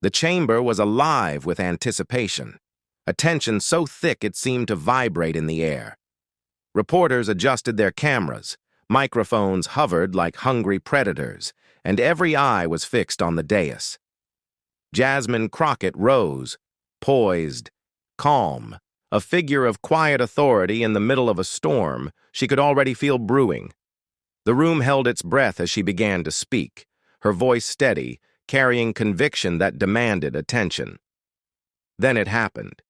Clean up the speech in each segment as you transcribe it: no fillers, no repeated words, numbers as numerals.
The chamber was alive with anticipation, a tension so thick it seemed to vibrate in the air. Reporters adjusted their cameras, microphones hovered like hungry predators, and every eye was fixed on the dais. Jasmine Crockett rose, poised, calm, a figure of quiet authority in the middle of a storm she could already feel brewing. The room held its breath as she began to speak, her voice steady, carrying conviction that demanded attention. Then it happened.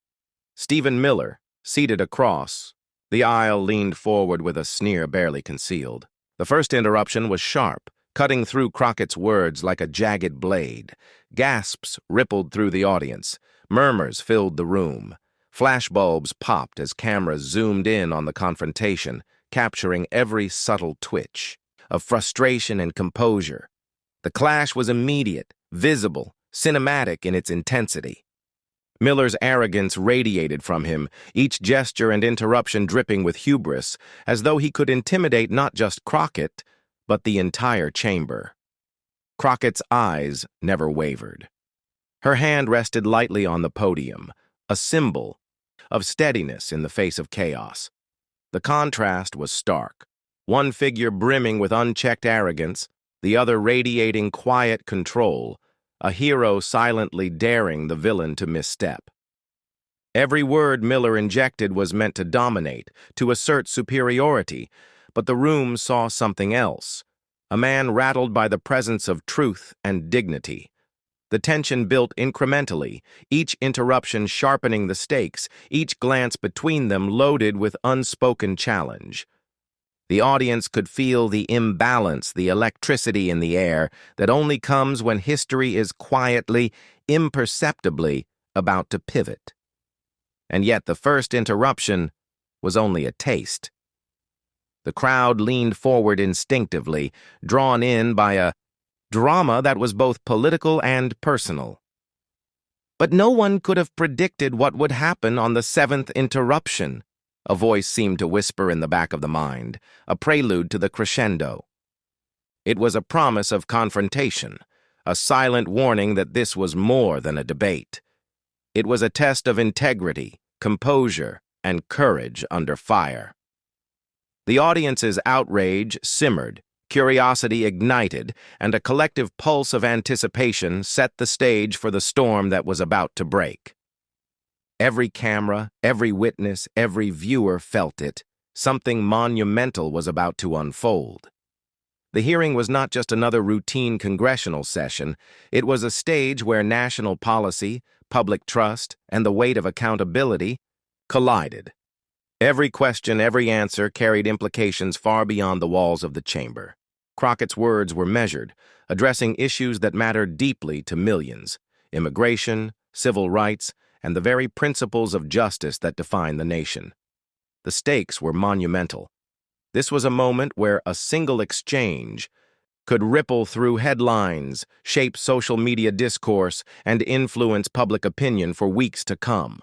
Stephen Miller, seated across the aisle, leaned forward with a sneer barely concealed. The first interruption was sharp, cutting through Crockett's words like a jagged blade. Gasps rippled through the audience. Murmurs filled the room. Flashbulbs popped as cameras zoomed in on the confrontation, capturing every subtle twitch of frustration and composure. The clash was immediate, visible, cinematic in its intensity. Miller's arrogance radiated from him, each gesture and interruption dripping with hubris, as though he could intimidate not just Crockett, but the entire chamber. Crockett's eyes never wavered. Her hand rested lightly on the podium, a symbol of steadiness in the face of chaos. The contrast was stark, one figure brimming with unchecked arrogance, the other radiating quiet control, a hero silently daring the villain to misstep. Every word Miller injected was meant to dominate, to assert superiority, but the room saw something else, a man rattled by the presence of truth and dignity. The tension built incrementally, each interruption sharpening the stakes, each glance between them loaded with unspoken challenge. The audience could feel the imbalance, the electricity in the air that only comes when history is quietly, imperceptibly about to pivot. And yet the first interruption was only a taste. The crowd leaned forward instinctively, drawn in by a drama that was both political and personal. But no one could have predicted what would happen on the seventh interruption. A voice seemed to whisper in the back of the mind, a prelude to the crescendo. It was a promise of confrontation, a silent warning that this was more than a debate. It was a test of integrity, composure, and courage under fire. The audience's outrage simmered, curiosity ignited, and a collective pulse of anticipation set the stage for the storm that was about to break. Every camera, every witness, every viewer felt it. Something monumental was about to unfold. The hearing was not just another routine congressional session. It was a stage where national policy, public trust, and the weight of accountability collided. Every question, every answer carried implications far beyond the walls of the chamber. Crockett's words were measured, addressing issues that mattered deeply to millions: immigration, civil rights, and the very principles of justice that define the nation. The stakes were monumental. This was a moment where a single exchange could ripple through headlines, shape social media discourse, and influence public opinion for weeks to come.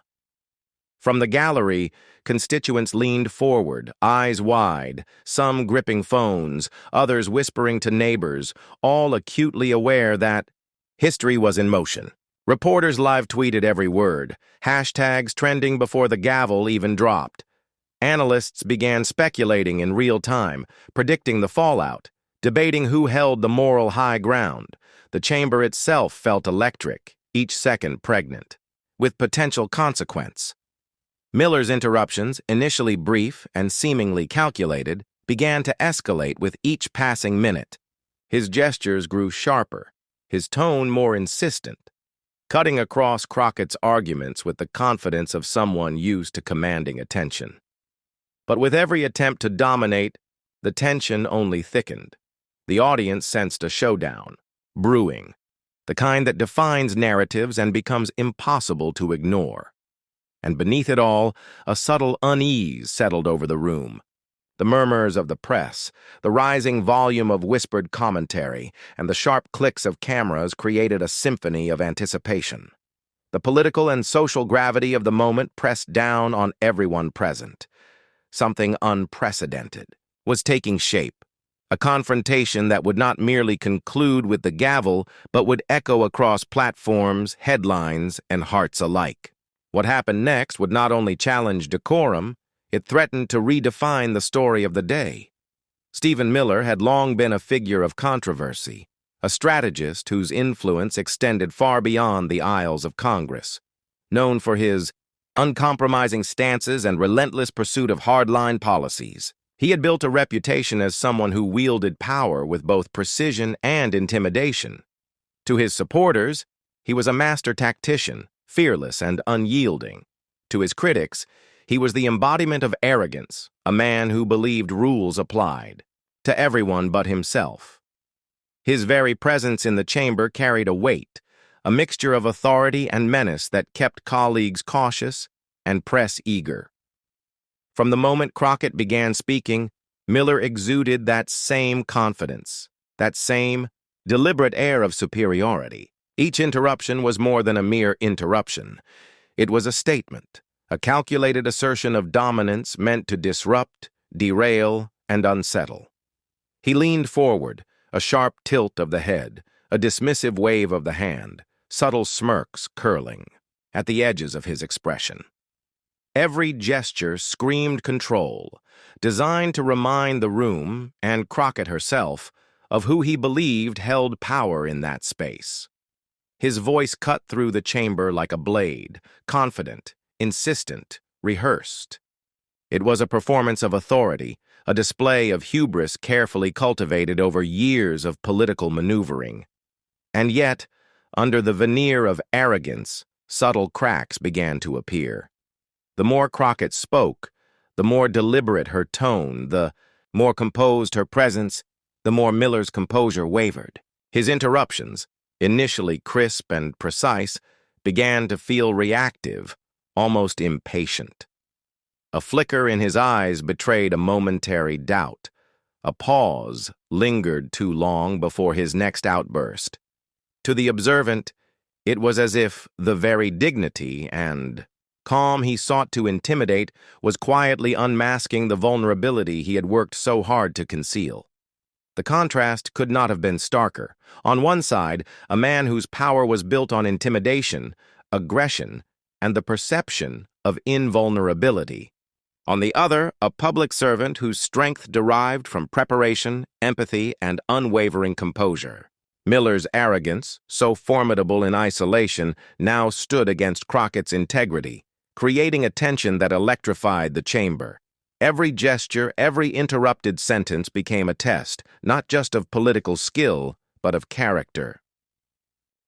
From the gallery, constituents leaned forward, eyes wide, some gripping phones, others whispering to neighbors, all acutely aware that history was in motion. Reporters live-tweeted every word, hashtags trending before the gavel even dropped. Analysts began speculating in real time, predicting the fallout, debating who held the moral high ground. The chamber itself felt electric, each second pregnant, with potential consequence. Miller's interruptions, initially brief and seemingly calculated, began to escalate with each passing minute. His gestures grew sharper, his tone more insistent, cutting across Crockett's arguments with the confidence of someone used to commanding attention. But with every attempt to dominate, the tension only thickened. The audience sensed a showdown, brewing, the kind that defines narratives and becomes impossible to ignore. And beneath it all, a subtle unease settled over the room. The murmurs of the press, the rising volume of whispered commentary, and the sharp clicks of cameras created a symphony of anticipation. The political and social gravity of the moment pressed down on everyone present. Something unprecedented was taking shape, a confrontation that would not merely conclude with the gavel, but would echo across platforms, headlines, and hearts alike. What happened next would not only challenge decorum, it threatened to redefine the story of the day. Stephen Miller had long been a figure of controversy, a strategist whose influence extended far beyond the aisles of Congress. Known for his uncompromising stances and relentless pursuit of hardline policies, he had built a reputation as someone who wielded power with both precision and intimidation. To his supporters, he was a master tactician, fearless and unyielding. To his critics, he was the embodiment of arrogance, a man who believed rules applied to everyone but himself. His very presence in the chamber carried a weight, a mixture of authority and menace that kept colleagues cautious and press eager. From the moment Crockett began speaking, Miller exuded that same confidence, that same deliberate air of superiority. Each interruption was more than a mere interruption. It was a statement, a calculated assertion of dominance meant to disrupt, derail, and unsettle. He leaned forward, a sharp tilt of the head, a dismissive wave of the hand, subtle smirks curling at the edges of his expression. Every gesture screamed control, designed to remind the room, and Crockett herself, of who he believed held power in that space. His voice cut through the chamber like a blade, confident, insistent, rehearsed. It was a performance of authority, a display of hubris carefully cultivated over years of political maneuvering. And yet, under the veneer of arrogance, subtle cracks began to appear. The more Crockett spoke, the more deliberate her tone, the more composed her presence, the more Miller's composure wavered. His interruptions, initially crisp and precise, began to feel reactive, almost impatient. A flicker in his eyes betrayed a momentary doubt. A pause lingered too long before his next outburst. To the observant, it was as if the very dignity and calm he sought to intimidate was quietly unmasking the vulnerability he had worked so hard to conceal. The contrast could not have been starker. On one side, a man whose power was built on intimidation, aggression, and the perception of invulnerability. On the other, a public servant whose strength derived from preparation, empathy, and unwavering composure. Miller's arrogance, so formidable in isolation, now stood against Crockett's integrity, creating a tension that electrified the chamber. Every gesture, every interrupted sentence became a test, not just of political skill, but of character.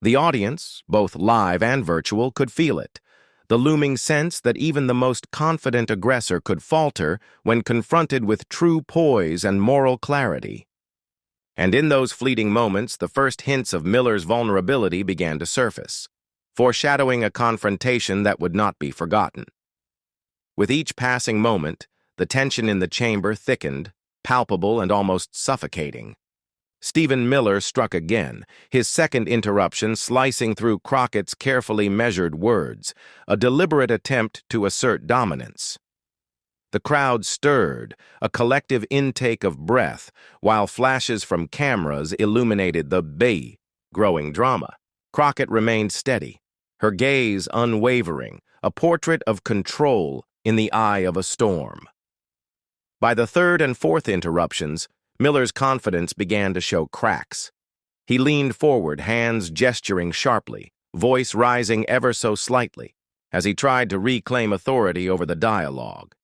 The audience, both live and virtual, could feel it, the looming sense that even the most confident aggressor could falter when confronted with true poise and moral clarity. And in those fleeting moments, the first hints of Miller's vulnerability began to surface, foreshadowing a confrontation that would not be forgotten. With each passing moment, the tension in the chamber thickened, palpable and almost suffocating. Stephen Miller struck again, his second interruption slicing through Crockett's carefully measured words, a deliberate attempt to assert dominance. The crowd stirred, a collective intake of breath, while flashes from cameras illuminated the growing drama. Crockett remained steady, her gaze unwavering, a portrait of control in the eye of a storm. By the third and fourth interruptions, Miller's confidence began to show cracks. He leaned forward, hands gesturing sharply, voice rising ever so slightly, as he tried to reclaim authority over the dialogue.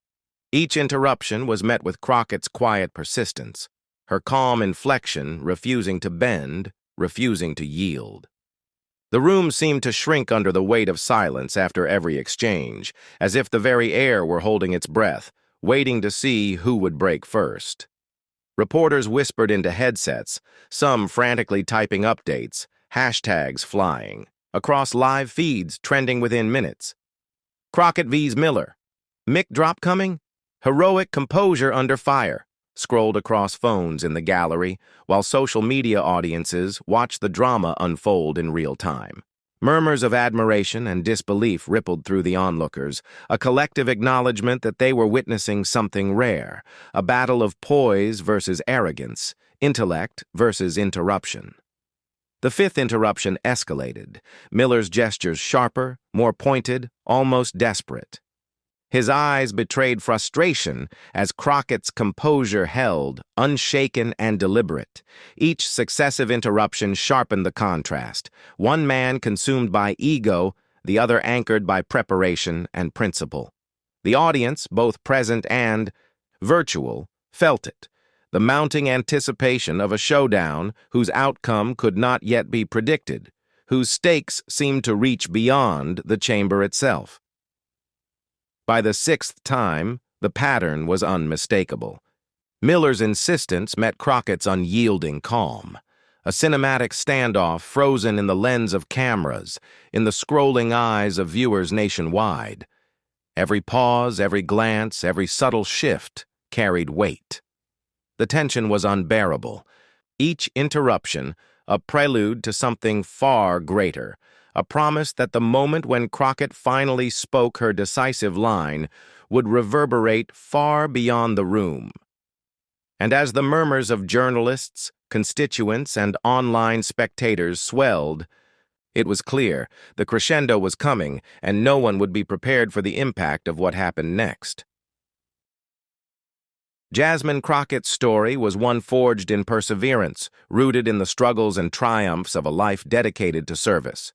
Each interruption was met with Crockett's quiet persistence, her calm inflection refusing to bend, refusing to yield. The room seemed to shrink under the weight of silence after every exchange, as if the very air were holding its breath, waiting to see who would break first. Reporters whispered into headsets, some frantically typing updates, hashtags flying, across live feeds trending within minutes. Crockett vs. Miller. Mic drop coming? Heroic composure under fire, scrolled across phones in the gallery, while social media audiences watched the drama unfold in real time. Murmurs of admiration and disbelief rippled through the onlookers, a collective acknowledgement that they were witnessing something rare, a battle of poise versus arrogance, intellect versus interruption. The fifth interruption escalated, Miller's gestures sharper, more pointed, almost desperate. His eyes betrayed frustration as Crockett's composure held, unshaken and deliberate. Each successive interruption sharpened the contrast, one man consumed by ego, the other anchored by preparation and principle. The audience, both present and virtual, felt it, the mounting anticipation of a showdown whose outcome could not yet be predicted, whose stakes seemed to reach beyond the chamber itself. By the sixth time, the pattern was unmistakable. Miller's insistence met Crockett's unyielding calm, a cinematic standoff frozen in the lens of cameras, in the scrolling eyes of viewers nationwide. Every pause, every glance, every subtle shift carried weight. The tension was unbearable. Each interruption, a prelude to something far greater, a promise that the moment when Crockett finally spoke her decisive line would reverberate far beyond the room. And as the murmurs of journalists, constituents, and online spectators swelled, it was clear the crescendo was coming, and no one would be prepared for the impact of what happened next. Jasmine Crockett's story was one forged in perseverance, rooted in the struggles and triumphs of a life dedicated to service.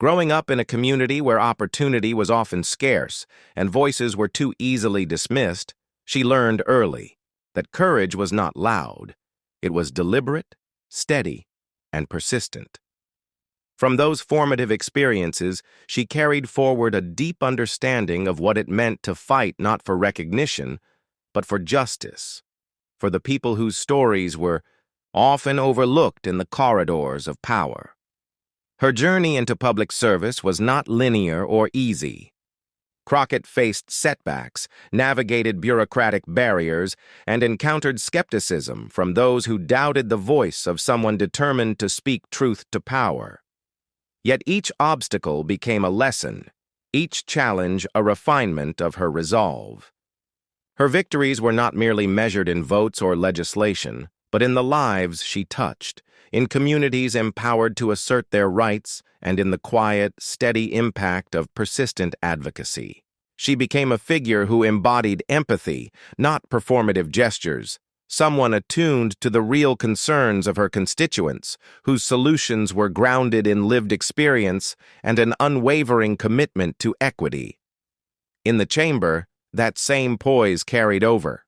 Growing up in a community where opportunity was often scarce and voices were too easily dismissed, she learned early that courage was not loud. It was deliberate, steady, and persistent. From those formative experiences, she carried forward a deep understanding of what it meant to fight not for recognition, but for justice, for the people whose stories were often overlooked in the corridors of power. Her journey into public service was not linear or easy. Crockett faced setbacks, navigated bureaucratic barriers, and encountered skepticism from those who doubted the voice of someone determined to speak truth to power. Yet each obstacle became a lesson, each challenge a refinement of her resolve. Her victories were not merely measured in votes or legislation, but in the lives she touched, in communities empowered to assert their rights, and in the quiet, steady impact of persistent advocacy. She became a figure who embodied empathy, not performative gestures, someone attuned to the real concerns of her constituents, whose solutions were grounded in lived experience and an unwavering commitment to equity. In the chamber, that same poise carried over.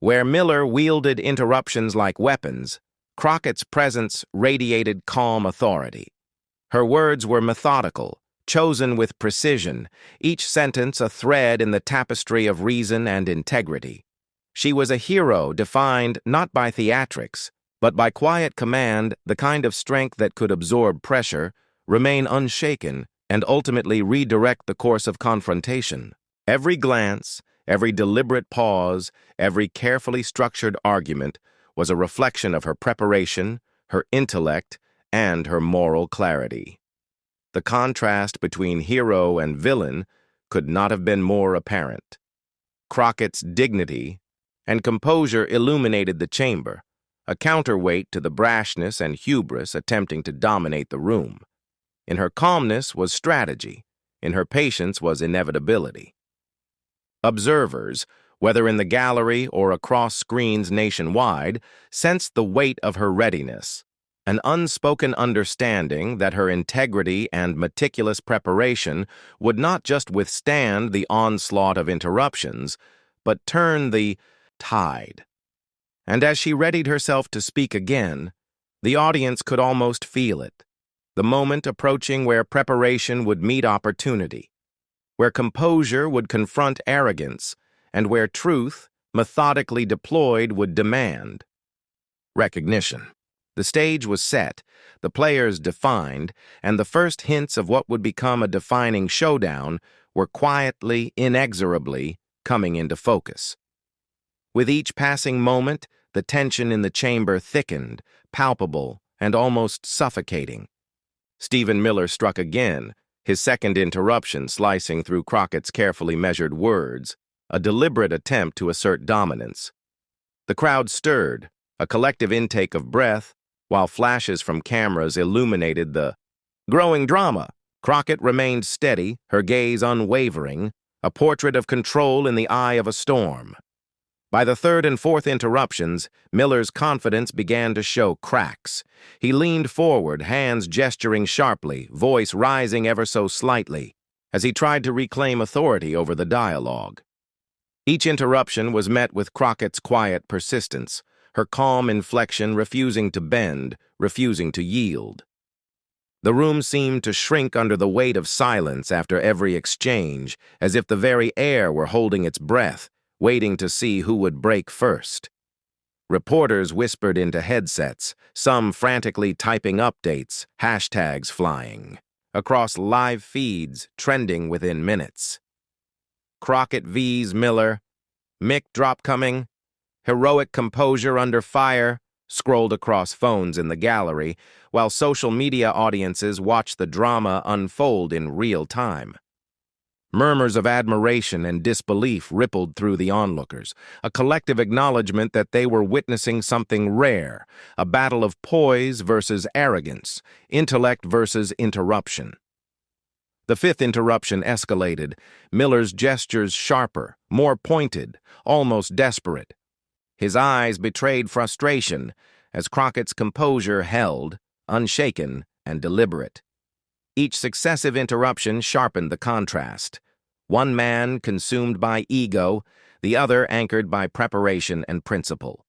Where Miller wielded interruptions like weapons, Crockett's presence radiated calm authority. Her words were methodical, chosen with precision, each sentence a thread in the tapestry of reason and integrity. She was a hero defined not by theatrics, but by quiet command, the kind of strength that could absorb pressure, remain unshaken, and ultimately redirect the course of confrontation. Every glance, every deliberate pause, every carefully structured argument was a reflection of her preparation, her intellect, and her moral clarity. The contrast between hero and villain could not have been more apparent. Crockett's dignity and composure illuminated the chamber, a counterweight to the brashness and hubris attempting to dominate the room. In her calmness was strategy, in her patience was inevitability. Observers, whether in the gallery or across screens nationwide, sensed the weight of her readiness, an unspoken understanding that her integrity and meticulous preparation would not just withstand the onslaught of interruptions, but turn the tide. And as she readied herself to speak again, the audience could almost feel it, the moment approaching where preparation would meet opportunity, where composure would confront arrogance, and where truth, methodically deployed, would demand recognition. The stage was set, the players defined, and the first hints of what would become a defining showdown were quietly, inexorably coming into focus. With each passing moment, the tension in the chamber thickened, palpable, and almost suffocating. Stephen Miller struck again, his second interruption slicing through Crockett's carefully measured words, a deliberate attempt to assert dominance. The crowd stirred, A collective intake of breath, while flashes from cameras illuminated the growing drama. Crockett remained steady, her gaze unwavering, a portrait of control in the eye of a storm. By the third and fourth interruptions, Miller's confidence began to show cracks. He leaned forward, hands gesturing sharply, voice rising ever so slightly, as he tried to reclaim authority over the dialogue. Each interruption was met with Crockett's quiet persistence, her calm inflection refusing to bend, refusing to yield. The room seemed to shrink under the weight of silence after every exchange, as if the very air were holding its breath, waiting to see who would break first. Reporters whispered into headsets, some frantically typing updates, hashtags flying, across live feeds trending within minutes. Crockett vs. Miller, Mick drop coming, heroic composure under fire, scrolled across phones in the gallery, while social media audiences watched the drama unfold in real time. Murmurs of admiration and disbelief rippled through the onlookers, a collective acknowledgement that they were witnessing something rare, a battle of poise versus arrogance, intellect versus interruption. The fifth interruption escalated, Miller's gestures sharper, more pointed, almost desperate. His eyes betrayed frustration as Crockett's composure held, unshaken and deliberate. Each successive interruption sharpened the contrast. One man consumed by ego, the other anchored by preparation and principle.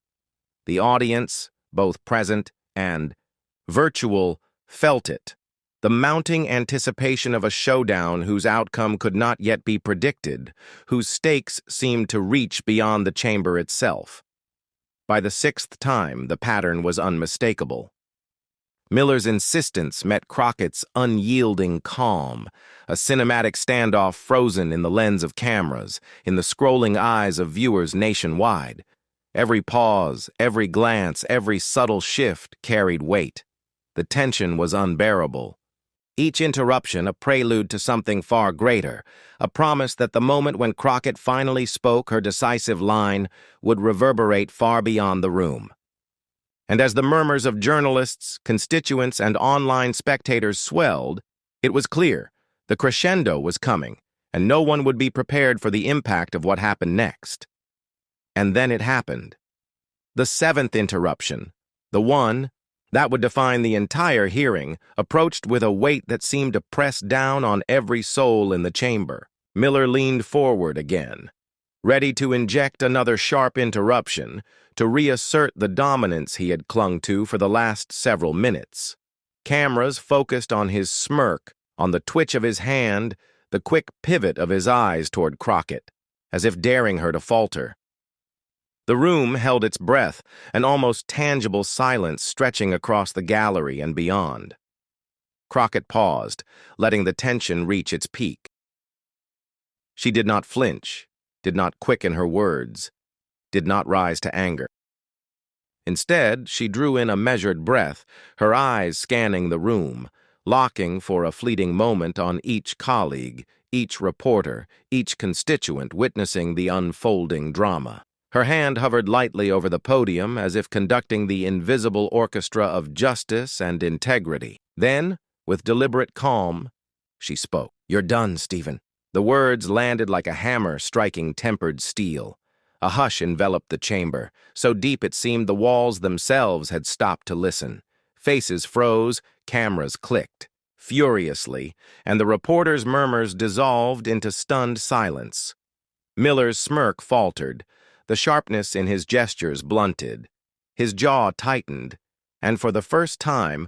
The audience, both present and virtual, felt it. The mounting anticipation of a showdown whose outcome could not yet be predicted, whose stakes seemed to reach beyond the chamber itself. By the sixth time, the pattern was unmistakable. Miller's insistence met Crockett's unyielding calm, a cinematic standoff frozen in the lens of cameras, in the scrolling eyes of viewers nationwide. Every pause, every glance, every subtle shift carried weight. The tension was unbearable. Each interruption a prelude to something far greater, a promise that the moment when Crockett finally spoke her decisive line would reverberate far beyond the room. And as the murmurs of journalists, constituents, and online spectators swelled, it was clear the crescendo was coming, and no one would be prepared for the impact of what happened next. And then it happened. The seventh interruption, the one that would define the entire hearing, approached with a weight that seemed to press down on every soul in the chamber. Miller leaned forward again, ready to inject another sharp interruption, to reassert the dominance he had clung to for the last several minutes. Cameras focused on his smirk, on the twitch of his hand, the quick pivot of his eyes toward Crockett, as if daring her to falter. The room held its breath, an almost tangible silence stretching across the gallery and beyond. Crockett paused, letting the tension reach its peak. She did not flinch, did not quicken her words, did not rise to anger. Instead, she drew in a measured breath, her eyes scanning the room, locking for a fleeting moment on each colleague, each reporter, each constituent witnessing the unfolding drama. Her hand hovered lightly over the podium as if conducting the invisible orchestra of justice and integrity. Then, with deliberate calm, she spoke. "You're done, Stephen." The words landed like a hammer striking tempered steel. A hush enveloped the chamber, so deep it seemed the walls themselves had stopped to listen. Faces froze, cameras clicked, furiously, and the reporters' murmurs dissolved into stunned silence. Miller's smirk faltered, the sharpness in his gestures blunted, his jaw tightened, and for the first time,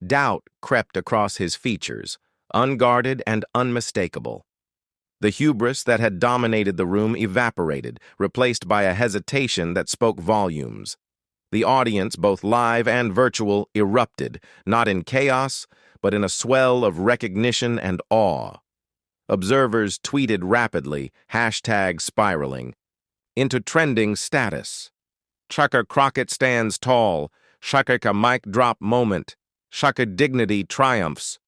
doubt crept across his features, unguarded and unmistakable. The hubris that had dominated the room evaporated, replaced by a hesitation that spoke volumes. The audience, both live and virtual, erupted, not in chaos, but in a swell of recognition and awe. Observers tweeted rapidly, hashtag spiraling, into trending status. Shaka Crockett stands tall, Shaka mic drop moment, Shaka dignity triumphs.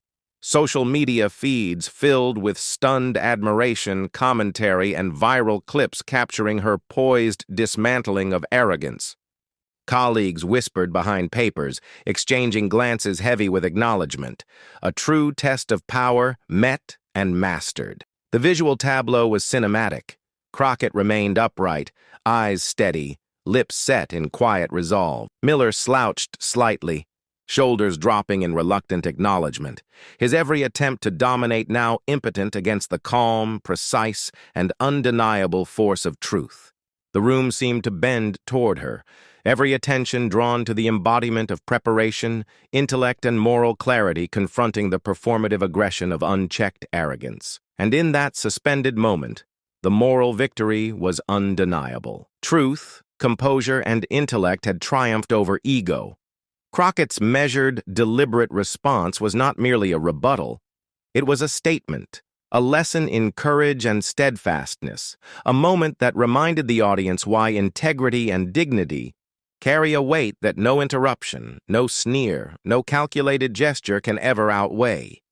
Social media feeds filled with stunned admiration, commentary, and viral clips capturing her poised dismantling of arrogance. Colleagues whispered behind papers, exchanging glances heavy with acknowledgement. A true test of power met and mastered. The visual tableau was cinematic. Crockett remained upright, eyes steady, lips set in quiet resolve. Miller slouched slightly, shoulders dropping in reluctant acknowledgement, his every attempt to dominate now impotent against the calm, precise, and undeniable force of truth. The room seemed to bend toward her, every attention drawn to the embodiment of preparation, intellect, and moral clarity confronting the performative aggression of unchecked arrogance. And in that suspended moment, the moral victory was undeniable. Truth, composure, and intellect had triumphed over ego. Crockett's measured, deliberate response was not merely a rebuttal. It was a statement, a lesson in courage and steadfastness, a moment that reminded the audience why integrity and dignity carry a weight that no interruption, no sneer, no calculated gesture can ever outweigh.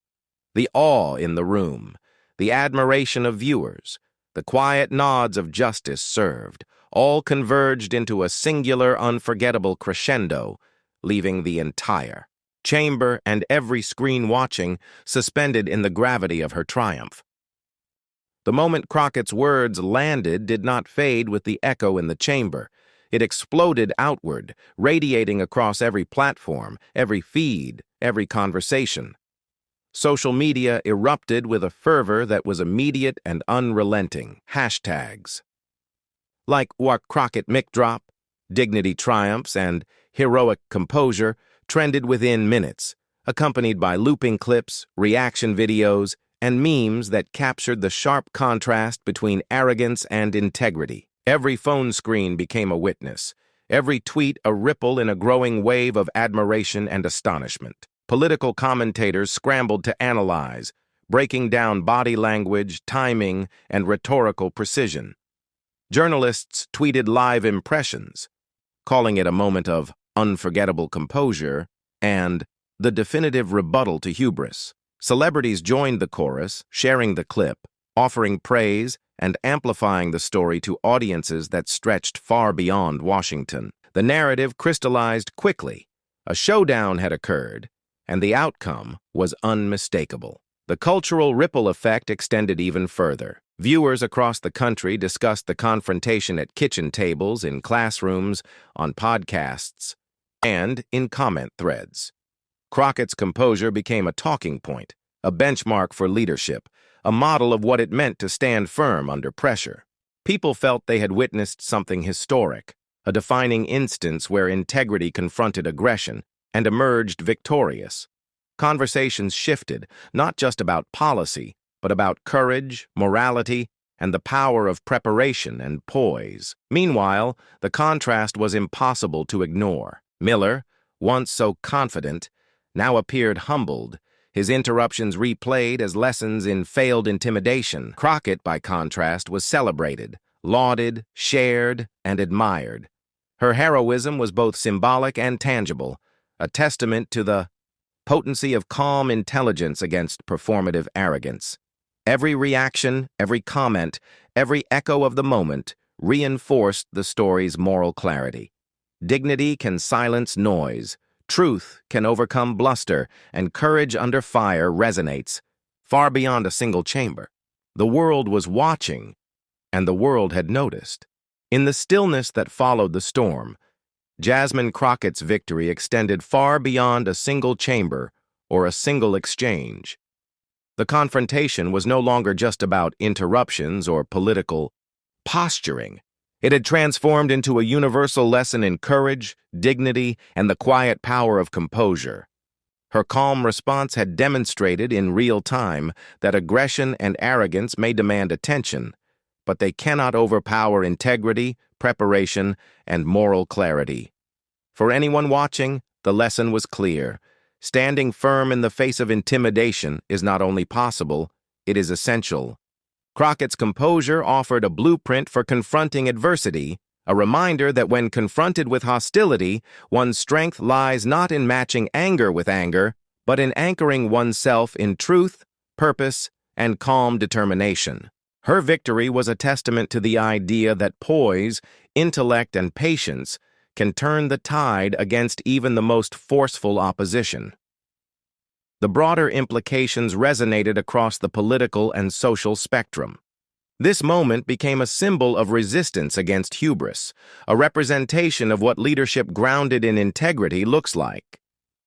The awe in the room, the admiration of viewers, the quiet nods of justice served, all converged into a singular, unforgettable crescendo, leaving the entire chamber and every screen watching suspended in the gravity of her triumph. The moment Crockett's words landed did not fade with the echo in the chamber. It exploded outward, radiating across every platform, every feed, every conversation. Social media erupted with a fervor that was immediate and unrelenting. Hashtags like "What Crockett Mic Drop," "Dignity Triumphs," and "Heroic Composure" trended within minutes, accompanied by looping clips, reaction videos, and memes that captured the sharp contrast between arrogance and integrity. Every phone screen became a witness, every tweet a ripple in a growing wave of admiration and astonishment. Political commentators scrambled to analyze, breaking down body language, timing, and rhetorical precision. Journalists tweeted live impressions, calling it a moment of unforgettable composure and the definitive rebuttal to hubris. Celebrities joined the chorus, sharing the clip, offering praise, and amplifying the story to audiences that stretched far beyond Washington. The narrative crystallized quickly. A showdown had occurred, and the outcome was unmistakable. The cultural ripple effect extended even further. Viewers across the country discussed the confrontation at kitchen tables, in classrooms, on podcasts, and in comment threads. Crockett's composure became a talking point, a benchmark for leadership, a model of what it meant to stand firm under pressure. People felt they had witnessed something historic, a defining instance where integrity confronted aggression and emerged victorious. Conversations shifted, not just about policy, but about courage, morality, and the power of preparation and poise. Meanwhile, the contrast was impossible to ignore. Miller, once so confident, now appeared humbled, his interruptions replayed as lessons in failed intimidation. Crockett, by contrast, was celebrated, lauded, shared, and admired. Her heroism was both symbolic and tangible, a testament to the potency of calm intelligence against performative arrogance. Every reaction, every comment, every echo of the moment reinforced the story's moral clarity. Dignity can silence noise, truth can overcome bluster, and courage under fire resonates far beyond a single chamber. The world was watching, and the world had noticed. In the stillness that followed the storm, Jasmine Crockett's victory extended far beyond a single chamber or a single exchange. The confrontation was no longer just about interruptions or political posturing. It had transformed into a universal lesson in courage, dignity, and the quiet power of composure. Her calm response had demonstrated in real time that aggression and arrogance may demand attention, but they cannot overpower integrity, preparation, and moral clarity. For anyone watching, the lesson was clear. Standing firm in the face of intimidation is not only possible, it is essential. Crockett's composure offered a blueprint for confronting adversity, a reminder that when confronted with hostility, one's strength lies not in matching anger with anger, but in anchoring oneself in truth, purpose, and calm determination. Her victory was a testament to the idea that poise, intellect, and patience can turn the tide against even the most forceful opposition. The broader implications resonated across the political and social spectrum. This moment became a symbol of resistance against hubris, a representation of what leadership grounded in integrity looks like.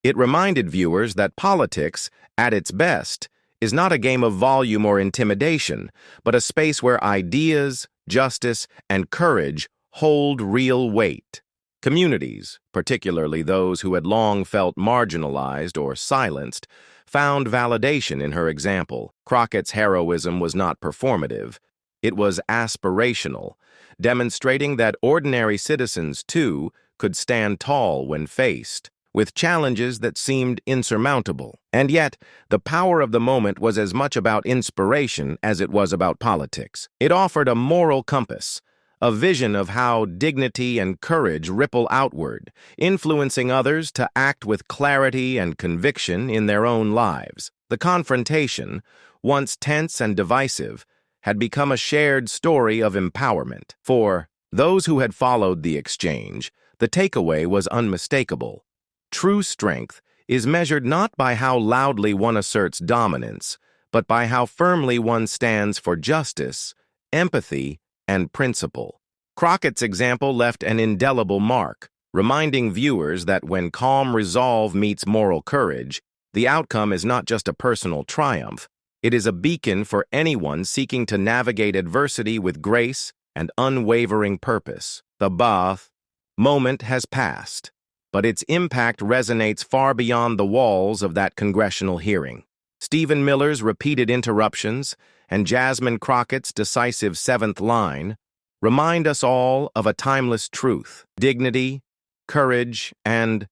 It reminded viewers that politics, at its best, is not a game of volume or intimidation, but a space where ideas, justice, and courage hold real weight. Communities, particularly those who had long felt marginalized or silenced, found validation in her example. Crockett's heroism was not performative. It was aspirational, demonstrating that ordinary citizens, too, could stand tall when faced with challenges that seemed insurmountable. And yet, the power of the moment was as much about inspiration as it was about politics. It offered a moral compass, a vision of how dignity and courage ripple outward, influencing others to act with clarity and conviction in their own lives. The confrontation, once tense and divisive, had become a shared story of empowerment. For those who had followed the exchange, the takeaway was unmistakable. True strength is measured not by how loudly one asserts dominance, but by how firmly one stands for justice, empathy, and principle. Crockett's example left an indelible mark, reminding viewers that when calm resolve meets moral courage, the outcome is not just a personal triumph. It is a beacon for anyone seeking to navigate adversity with grace and unwavering purpose. The Bath moment has passed, but its impact resonates far beyond the walls of that congressional hearing. Stephen Miller's repeated interruptions and Jasmine Crockett's decisive seventh line remind us all of a timeless truth. Dignity, courage, and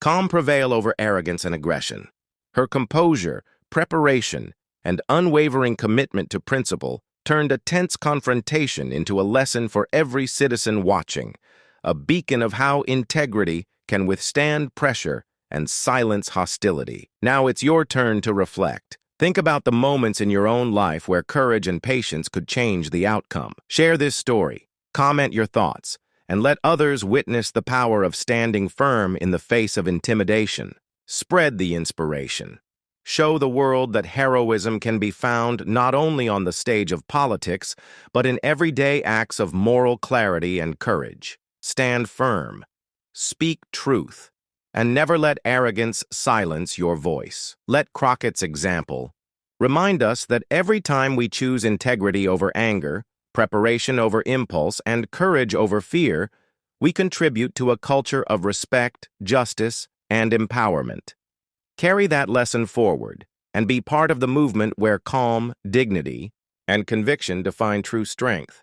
calm prevail over arrogance and aggression. Her composure, preparation, and unwavering commitment to principle turned a tense confrontation into a lesson for every citizen watching, a beacon of how integrity can withstand pressure and silence hostility. Now it's your turn to reflect. Think about the moments in your own life where courage and patience could change the outcome. Share this story, comment your thoughts, and let others witness the power of standing firm in the face of intimidation. Spread the inspiration. Show the world that heroism can be found not only on the stage of politics, but in everyday acts of moral clarity and courage. Stand firm. Speak truth, and never let arrogance silence your voice. Let Crockett's example remind us that every time we choose integrity over anger, preparation over impulse, and courage over fear, we contribute to a culture of respect, justice, and empowerment. Carry that lesson forward and be part of the movement where calm, dignity, and conviction define true strength.